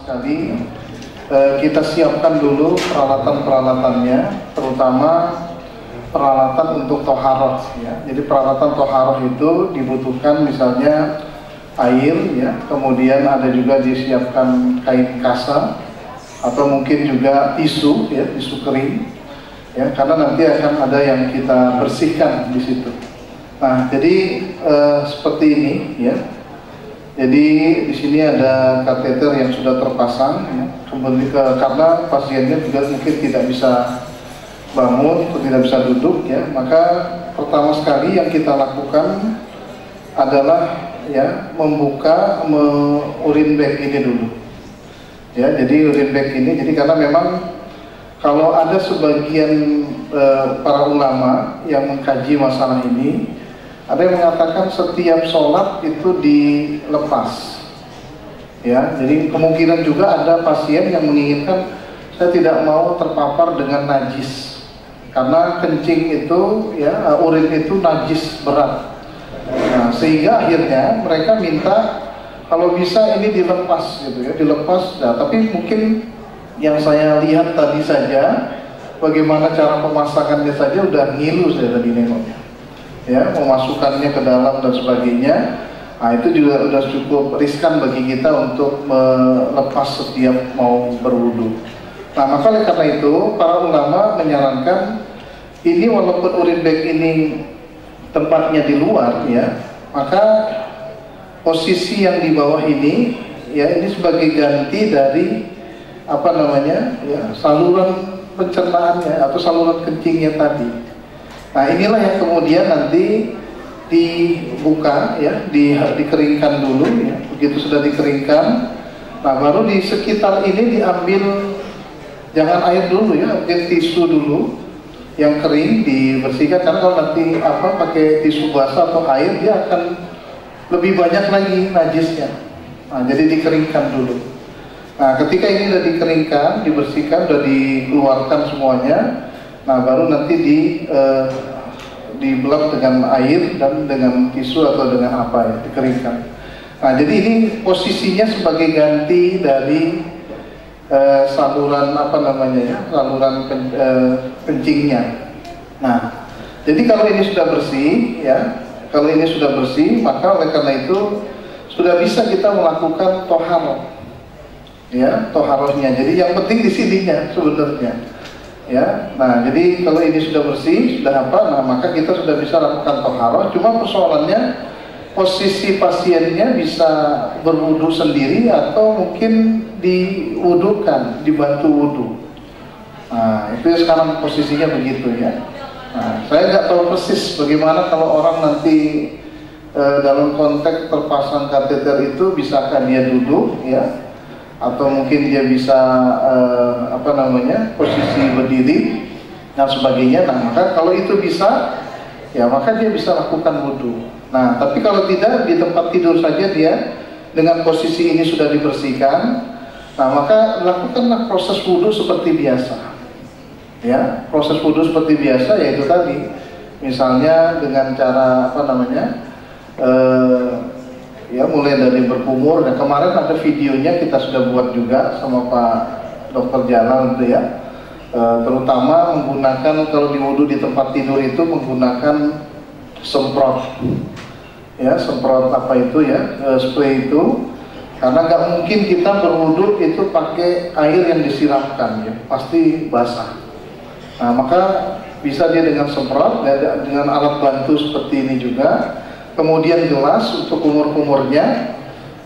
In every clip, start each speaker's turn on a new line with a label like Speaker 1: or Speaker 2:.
Speaker 1: sekali kita siapkan dulu peralatan-peralatannya, terutama peralatan untuk toharoh ya. Jadi peralatan toharoh itu dibutuhkan misalnya air ya, kemudian ada juga disiapkan kain kasa atau mungkin juga tisu ya, tisu kering ya, karena nanti akan ada yang kita bersihkan di situ. Nah, jadi seperti ini ya. Jadi di sini ada kateter yang sudah terpasang ya. Kemudian karena pasiennya juga mungkin tidak bisa bangun atau tidak bisa duduk ya, maka pertama sekali yang kita lakukan adalah ya membuka urin bag ini dulu ya. Jadi urin bag ini, jadi karena memang kalau ada sebagian para ulama yang mengkaji masalah ini, ada yang mengatakan setiap sholat itu dilepas ya. Jadi kemungkinan juga ada pasien yang menginginkan, saya tidak mau terpapar dengan najis karena kencing itu ya, urin itu najis berat. Nah, sehingga akhirnya mereka minta kalau bisa ini dilepas gitu ya, dilepas. Nah, tapi mungkin yang saya lihat tadi saja bagaimana cara pemasakannya saja udah ngilu saya tadi nengoknya ya, memasukkannya ke dalam dan sebagainya. Nah, itu juga udah cukup riskan bagi kita untuk melepas setiap mau berwudu. Nah, maka oleh karena itu para ulama menyarankan ini walaupun urin bag ini tempatnya di luar ya, maka posisi yang di bawah ini ya, ini sebagai ganti dari apa namanya ya, saluran pencernaannya atau saluran kencingnya tadi. Nah, inilah yang kemudian nanti dibuka ya, dikeringkan dulu ya. Begitu sudah dikeringkan, nah baru di sekitar ini diambil, jangan air dulu ya, mungkin tisu dulu yang kering dibersihkan, karena kalau nanti pakai tisu basah atau air dia akan lebih banyak lagi najisnya. Nah, jadi dikeringkan dulu. Nah, ketika ini sudah dikeringkan, dibersihkan, sudah dikeluarkan semuanya, nah baru nanti dibelap dengan air dan dengan tisu atau dengan apa ya, dikeringkan. Nah, jadi ini posisinya sebagai ganti dari saluran apa namanya ya, saluran kencingnya. Nah, jadi kalau ini sudah bersih ya, kalau ini sudah bersih, maka oleh karena itu sudah bisa kita melakukan toharoh ya, toharohnya. Jadi yang penting di sininya sebenarnya ya. Nah, jadi kalau ini sudah bersih, sudah apa, nah maka kita sudah bisa lakukan toharoh. Cuma persoalannya posisi pasiennya bisa berwudu sendiri atau mungkin diwudukan, dibantu wudu. Nah, itu sekarang posisinya begitu ya. Nah, saya nggak tahu persis bagaimana kalau orang nanti dalam konteks terpasang kateter itu, bisakah dia duduk ya, atau mungkin dia bisa apa namanya, posisi berdiri dan sebagainya. Nah, maka kalau itu bisa ya, maka dia bisa lakukan wudu. Nah, tapi kalau tidak, di tempat tidur saja dia dengan posisi ini sudah dibersihkan, nah maka lakukanlah proses wudu seperti biasa ya. Proses wudu seperti biasa yaitu tadi, misalnya dengan cara apa namanya ya, mulai dari berkumur. Dan kemarin ada videonya kita sudah buat juga sama Pak Dokter Jalal itu ya, terutama menggunakan, kalau di wudu di tempat tidur itu menggunakan semprot ya, semprot apa itu ya, spray itu, karena nggak mungkin kita berwudu itu pakai air yang disiramkan ya, pasti basah. Nah, maka bisa dia dengan semprot, dengan alat bantu seperti ini juga, kemudian gelas untuk kumur-kumurnya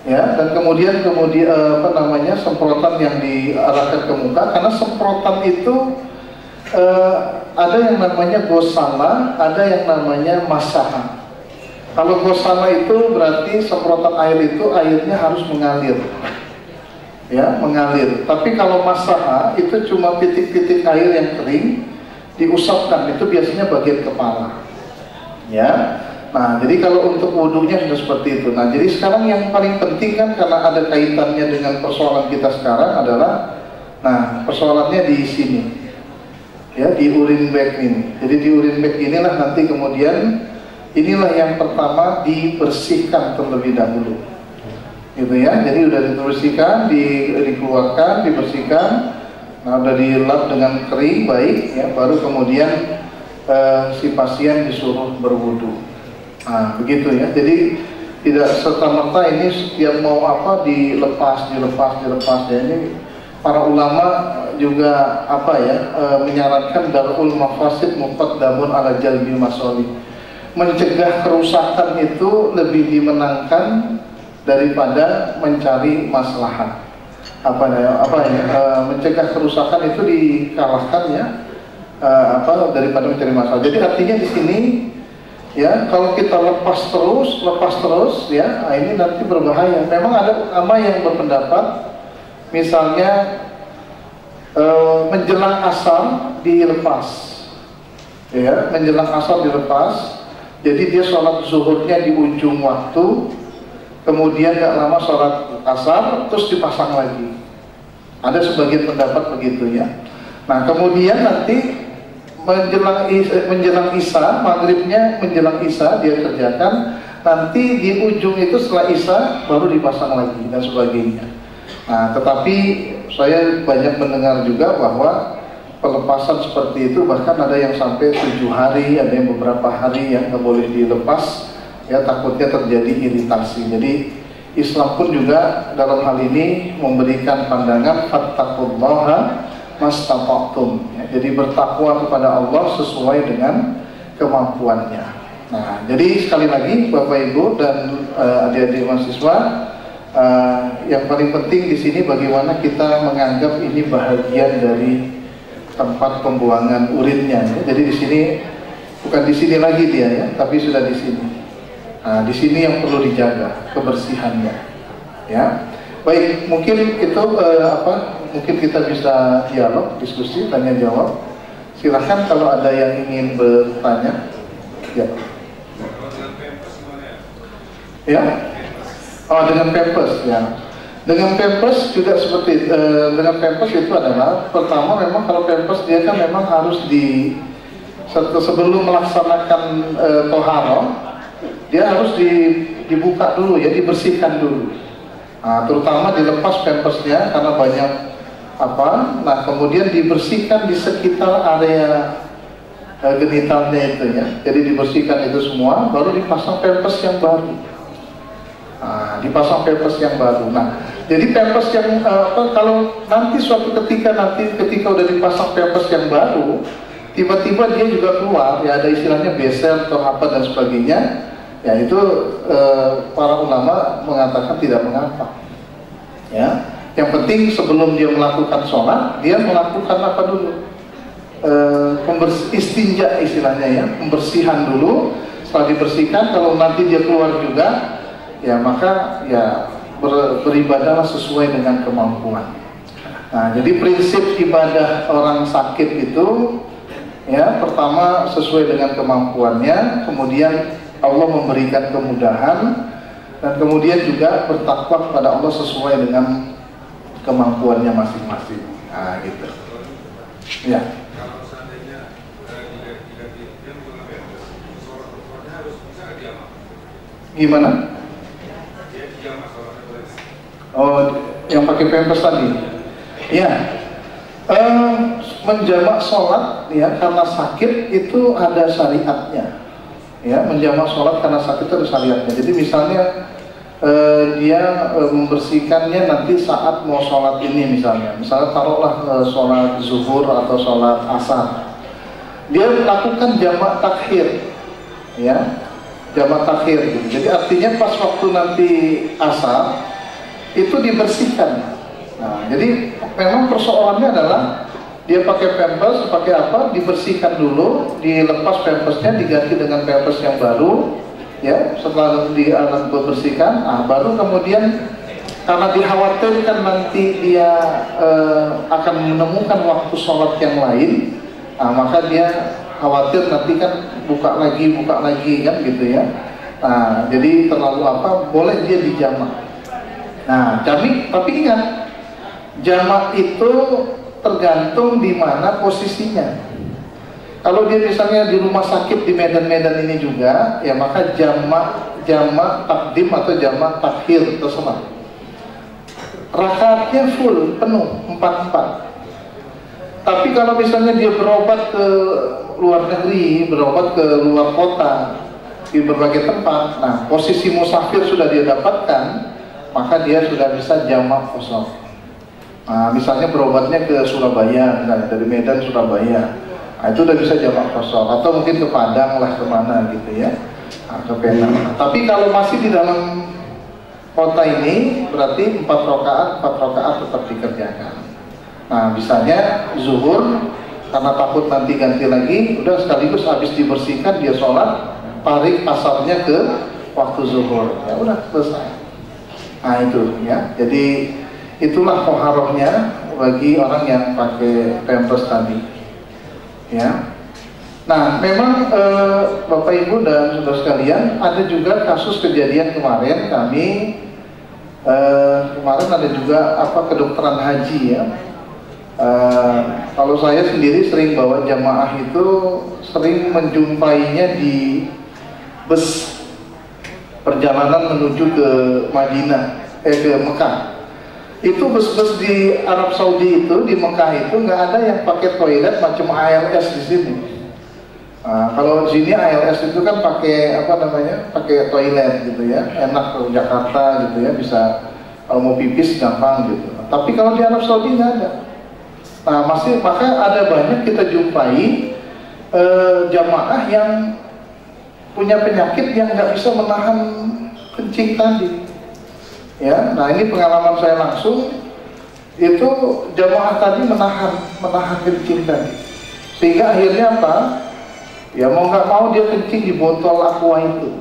Speaker 1: ya, dan kemudian apa namanya, semprotan yang diarahkan ke muka, karena semprotan itu ada yang namanya gosala, ada yang namanya masaha. Kalau gosala itu berarti semprotan air itu airnya harus mengalir ya, mengalir. Tapi kalau masaha itu cuma pitik-pitik air yang kering diusapkan, itu biasanya bagian kepala ya. Nah, jadi kalau untuk wudunya sudah seperti itu. Nah, jadi sekarang yang paling penting kan, karena ada kaitannya dengan persoalan kita sekarang adalah, nah persoalannya di sini ya, di urin bag ini. Jadi di urin bag inilah nanti kemudian, inilah yang pertama dibersihkan terlebih dahulu gitu ya. Jadi udah dibersihkan, dikeluarkan, dibersihkan, nah udah dilap dengan kering baik ya, baru kemudian si pasien disuruh berwudu. Nah begitu ya. Jadi tidak serta-merta ini setiap mau apa dilepas ya. Ini para ulama juga apa ya menyarankan darul mafasid muqaddamun ala jalbil masolih. Mencegah kerusakan itu lebih dimenangkan daripada mencari maslahat. Mencegah kerusakan itu dikalahkan ya daripada mencari masalah. Jadi artinya di sini ya kalau kita lepas terus ya, ini nanti berbahaya. Memang ada ulama yang berpendapat misalnya menjelang asar dilepas, ya menjelang asar dilepas. Jadi dia sholat zuhurnya di ujung waktu, kemudian gak lama sholat asar, terus dipasang lagi. Ada sebagian pendapat begitu ya. Nah kemudian nanti menjelang isya, maghribnya menjelang isya dia kerjakan. Nanti di ujung itu setelah isya baru dipasang lagi dan sebagainya. Nah tetapi saya banyak mendengar juga bahwa pelepasan seperti itu bahkan ada yang sampai 7 hari, ada yang beberapa hari yang nggak boleh dilepas ya, takutnya terjadi iritasi. Jadi Islam pun juga dalam hal ini memberikan pandangan fattaqullaha mastata'tum ya, jadi bertakwa kepada Allah sesuai dengan kemampuannya. Nah jadi sekali lagi Bapak Ibu dan adik-adik mahasiswa, yang paling penting di sini bagaimana kita menganggap ini bahagian dari tempat pembuangan urinnya ya. Jadi di sini bukan di sini lagi dia ya, tapi sudah di sini. Nah, di sini yang perlu dijaga kebersihannya. Ya, baik mungkin itu mungkin kita bisa dialog, diskusi, tanya jawab. Silahkan kalau ada yang ingin bertanya. Ya. Ya. Oh dengan Pampers ya. Dengan Pampers juga seperti dengan Pampers itu adalah pertama memang kalau Pampers dia kan memang harus sebelum melaksanakan toharoh dia harus dibuka dulu ya, dibersihkan dulu. Nah, terutama dilepas Pampersnya karena banyak nah kemudian dibersihkan di sekitar area genitalnya itu ya. Jadi dibersihkan itu semua baru dipasang Pampers yang baru. Nah, dipasang Pampers yang baru. Nah, jadi Pampers yang kalau nanti suatu ketika udah dipasang Pampers yang baru, tiba-tiba dia juga keluar, ya ada istilahnya beser atau apa dan sebagainya, ya itu para ulama mengatakan tidak mengapa. Ya, yang penting sebelum dia melakukan sholat, dia melakukan apa dulu? Istinja istilahnya ya, pembersihan dulu. Setelah dibersihkan, kalau nanti dia keluar juga, ya maka ya beribadahlah sesuai dengan kemampuan. Nah, jadi prinsip ibadah orang sakit itu ya pertama sesuai dengan kemampuannya, kemudian Allah memberikan kemudahan, dan kemudian juga bertakwa kepada Allah sesuai dengan kemampuannya masing-masing. Nah, gitu. Ya. Gimana? Oh, yang pakai Pampers tadi. Ya. Menjamak sholat ya karena sakit itu ada syariatnya. Ya, menjamak sholat karena sakit itu ada syariatnya. Jadi misalnya dia membersihkannya nanti saat mau sholat ini misalnya taruhlah sholat zuhur atau sholat asar, dia melakukan jamak takhir, ya jamak takhir. Jadi artinya pas waktu nanti asar itu dibersihkan. Nah, jadi memang persoalannya adalah dia pakai Pampers, pakai apa, dibersihkan dulu, dilepas Pampersnya, diganti dengan Pampers yang baru, ya. Setelah dibersihkan, baru kemudian karena dikhawatirkan nanti dia akan menemukan waktu sholat yang lain, maka dia khawatir nanti kan buka lagi kan gitu ya. Nah, jadi terlalu boleh dia dijamak. Nah, tapi ingat, jamak itu tergantung di mana posisinya. Kalau dia misalnya di rumah sakit di Medan ini juga, ya maka jamak takdim atau jamak takhir terserah. rakaatnya full, penuh, 4-4. Tapi kalau misalnya dia berobat ke luar negeri, berobat ke luar kota, di berbagai tempat, nah posisi musafir sudah dia dapatkan, maka dia sudah bisa jamak qashar. Nah, misalnya berobatnya ke Surabaya, misalnya dari Medan Surabaya, nah, itu udah bisa jamak qashar, atau mungkin ke Padang lah, kemana gitu ya, nah, ke Penang. Tapi kalau masih di dalam kota ini, berarti 4 rakaat tetap dikerjakan. Nah, misalnya zuhur, karena takut nanti ganti lagi, udah sekaligus habis dibersihkan dia sholat, tarik asarnya ke waktu zuhur, ya udah selesai. Nah itu ya, jadi itulah toharohnya bagi orang yang pakai pampers tadi, ya. Nah memang Bapak Ibu dan saudara sekalian, ada juga kasus kejadian kemarin kami kemarin ada juga kedokteran haji ya. Kalau saya sendiri sering bawa jamaah itu sering menjumpainya di bus perjalanan menuju ke Madinah, ke Mekah. Itu bus-bus di Arab Saudi itu, di Mekah itu nggak ada yang pakai toilet macam ALS di sini. Nah, kalau di sini ALS itu kan pakai pakai toilet gitu ya, enak ke Jakarta gitu ya, bisa kalau mau pipis gampang gitu. Tapi kalau di Arab Saudi nggak ada. Nah maka ada banyak kita jumpai jamaah yang punya penyakit yang nggak bisa menahan kencing tadi. Ya, nah ini pengalaman saya langsung, itu jamaah tadi menahan kencing tadi, sehingga akhirnya apa? Ya mau nggak mau dia kencing di botol aqua itu,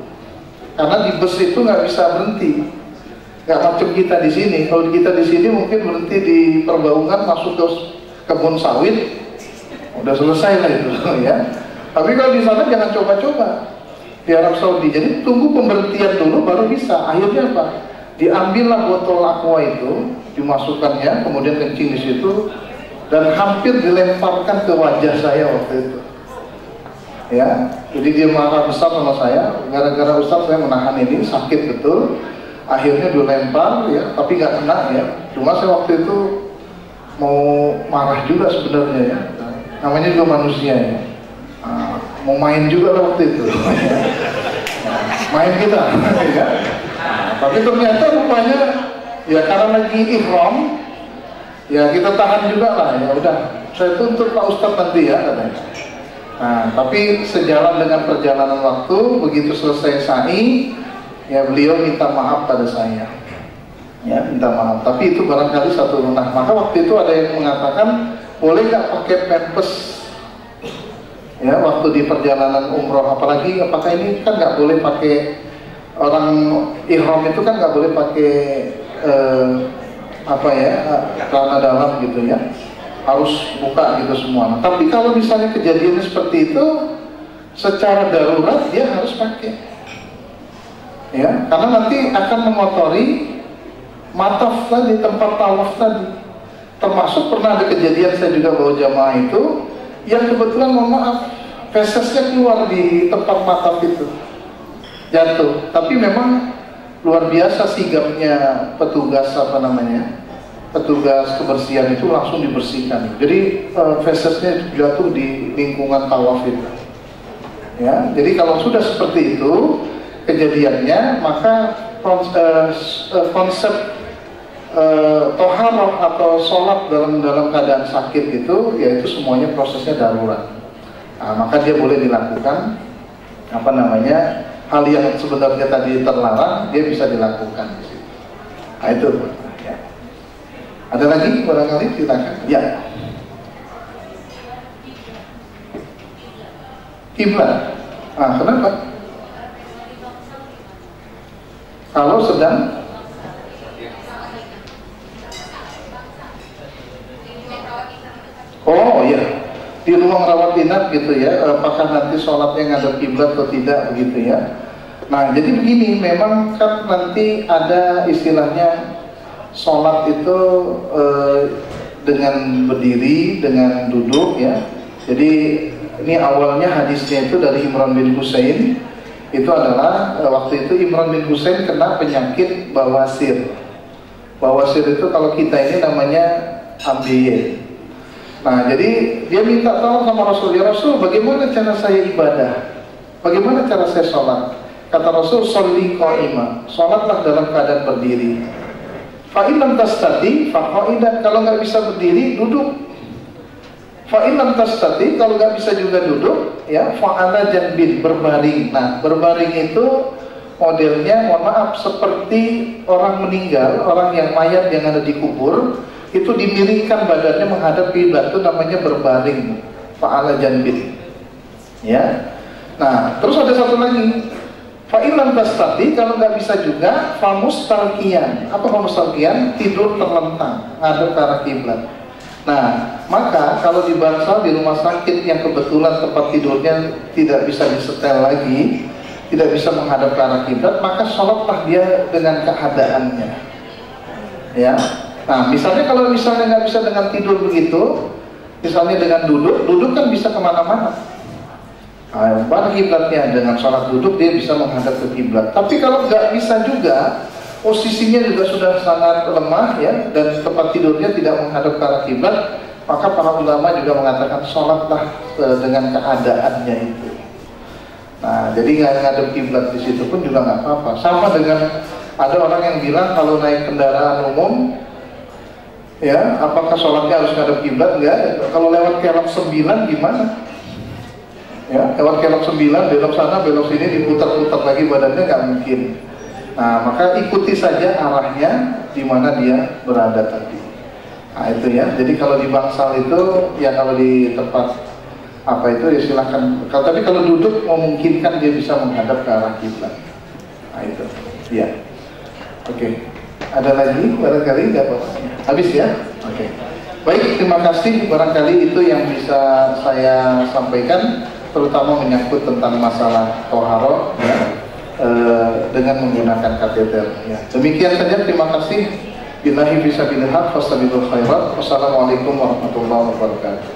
Speaker 1: karena di bus itu nggak bisa berhenti, nggak macam kita di sini. Kalau kita di sini mungkin berhenti di Perbaungan masuk ke kebun sawit, udah selesai lah itu ya. Tapi kalau di sana jangan coba-coba. Di Arab Saudi, jadi tunggu pemberhentian dulu baru bisa. Akhirnya apa? Diambillah botol aqua itu, dimasukkannya, kemudian kencing di situ, dan hampir dilemparkan ke wajah saya waktu itu. Ya, jadi dia marah besar sama saya, gara-gara Ustaz saya menahan ini, sakit betul. Akhirnya dilempar, ya, tapi nggak kena ya. Cuma saya waktu itu mau marah juga sebenarnya ya. Namanya juga manusia ya. Mau main juga waktu itu. Main kita ya. Tapi ternyata rupanya ya karena lagi ihram ya kita tahan juga lah, ya udah saya tuntut Pak Ustadz nanti ya katanya. Nah tapi sejalan dengan perjalanan waktu, begitu selesai sa'i ya beliau minta maaf pada saya, ya minta maaf. Tapi itu barangkali satu lunah. Maka waktu itu ada yang mengatakan boleh nggak pakai pampers ya waktu di perjalanan umroh, apalagi apakah ini kan nggak boleh pakai, orang ihram itu kan nggak boleh pakai celana dalam gitu ya, harus buka gitu semua. Nah, tapi kalau misalnya kejadiannya seperti itu, secara darurat dia harus pakai ya, karena nanti akan mengotori mataf tadi, tempat tawaf tadi. Termasuk pernah ada kejadian saya juga bawa jamaah itu yang kebetulan mohon maaf fesesnya keluar di tempat mataf itu, jatuh. Tapi memang luar biasa sigapnya petugas petugas kebersihan itu langsung dibersihkan. Jadi fesesnya jatuh di lingkungan tawaf itu. Ya, jadi kalau sudah seperti itu kejadiannya, maka konsep toharoh atau sholat dalam keadaan sakit itu, yaitu semuanya prosesnya darurat. Nah, maka dia boleh dilakukan hal yang sebenarnya tadi terlarang, dia bisa dilakukan di situ. Nah itu ya. Ada lagi barangkali, silakan. Ya. Kiblat. Ah, kenapa? Kalau sedang iya, di ruang rawat inap gitu ya, apakah nanti sholatnya ngadep kiblat atau tidak begitu ya. Nah jadi begini, memang kan nanti ada istilahnya sholat itu dengan berdiri, dengan duduk ya. Jadi ini awalnya hadisnya itu dari Imran bin Husain. Itu adalah waktu itu Imran bin Husain kena penyakit bawasir. Bawasir itu kalau kita ini namanya ambiye. Nah, jadi dia minta tolong sama Rasul, ya Rasul, bagaimana cara saya ibadah? Bagaimana cara saya sholat? Kata Rasul, sholli qa'ima, sholatlah dalam keadaan berdiri. Fa'in lam tastati, faqa'idan, kalau nggak bisa berdiri, duduk. Fa'in lam tastati, kalau nggak bisa juga duduk, ya, fa'ala janbin, berbaring. Nah, berbaring itu modelnya, mohon maaf, seperti orang meninggal, orang yang mayat yang ada di kubur, itu dimiringkan badannya menghadap kiblat, itu namanya berbaring, fa'ala janbin. Ya. Nah, terus ada satu lagi, fa'ilam tastati, kalau nggak bisa juga, famustalqiyan. Apa famustalqiyan? Tidur terlentang, ngadep ke arah kiblat. Nah, maka kalau di bangsal di rumah sakit yang kebetulan tempat tidurnya tidak bisa disetel lagi, tidak bisa menghadap ke arah kiblat, maka sholatlah dia dengan keadaannya. Ya. Nah, misalnya kalau misalnya nggak bisa dengan tidur begitu, misalnya dengan duduk, duduk kan bisa kemana-mana. Nah, pada kiblatnya dengan sholat duduk dia bisa menghadap ke kiblat. Tapi kalau nggak bisa juga, posisinya juga sudah sangat lemah ya, dan tempat tidurnya tidak menghadap ke arah kiblat, maka para ulama juga mengatakan sholatlah dengan keadaannya itu. Nah, jadi nggak ngadep kiblat di situ pun juga nggak apa-apa. Sama dengan ada orang yang bilang kalau naik kendaraan umum, ya, apakah sholatnya harus ngadep kiblat? Enggak. Kalau lewat kelok 9 gimana? Ya, lewat kelok 9, belok sana, belok sini, diputar-putar lagi badannya, nggak mungkin. Nah, maka ikuti saja arahnya di mana dia berada tadi. Nah, itu ya. Jadi kalau di bangsal itu, ya kalau di tempat apa itu ya silahkan. Tapi kalau duduk memungkinkan dia bisa menghadap ke arah kiblat. Nah, itu. Ya. Oke. Ada lagi barangkali nggak apa-apa? Habis ya? Oke. Baik, terima kasih. Barangkali itu yang bisa saya sampaikan, terutama menyangkut tentang masalah toharoh ya, dengan menggunakan kateter. Ya. Demikian saja. Terima kasih. Billahi fisabilillah, fastabiqul khairat. Wassalamualaikum warahmatullahi wabarakatuh.